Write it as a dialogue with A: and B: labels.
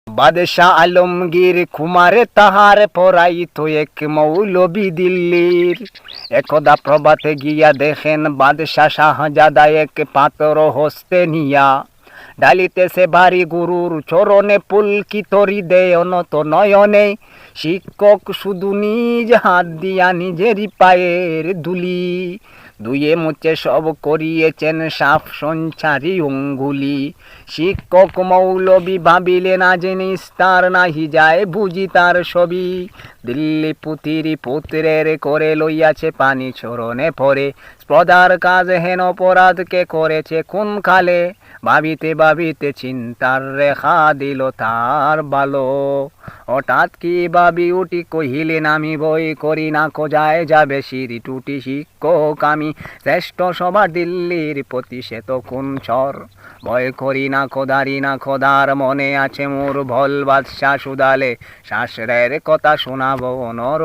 A: বাদশাহ আলমগীর কুমারে তাহার পরাইত এক মৌলবি দিল্লির। একদা প্রভাতে গিয়া দেখেন বাদশাহ শাহজাদা এক পাতর হস্তে নিয়া, ডালিতেছে ভারী গুরুর চরণে পুলকিত হৃদয়ে অনত নয়নে। শিক্ষক শুধু নিজ হাত দিয়া নিজেরই পায়ের ধুলি, ধুয়ে মুছে সব করিয়েছেন সাফ সঞ্চারী অঙ্গুলি। শিক্ষক মৌলবি ভাবিলেন আজ নিস্তার নাহি যায় বুঝি তার ছবি। দিল্লি পুতির পুত্রের করে লইয়াছে পানি চরণে পড়ে, স্পর্ধার কাজ হেন অপরাধকে করেছে কোন কালে। ভাবিতে ভাবিতে চিন্তার রেখা দিল তার ভালো, হঠাৎ কি ভাবি উঠি কহিলেন আমি বই করি না খোঁজায় যাবে সিঁড়ি টুটি। শিক্ষক আমি শ্রেষ্ঠ সবার দিল্লির প্রতি সে তো কোন চর, ভয় করি না খোদারি না খোদার মনে আছে মোর ভল বাদশা সুদালে শাসরের কথা শোনাবো নর।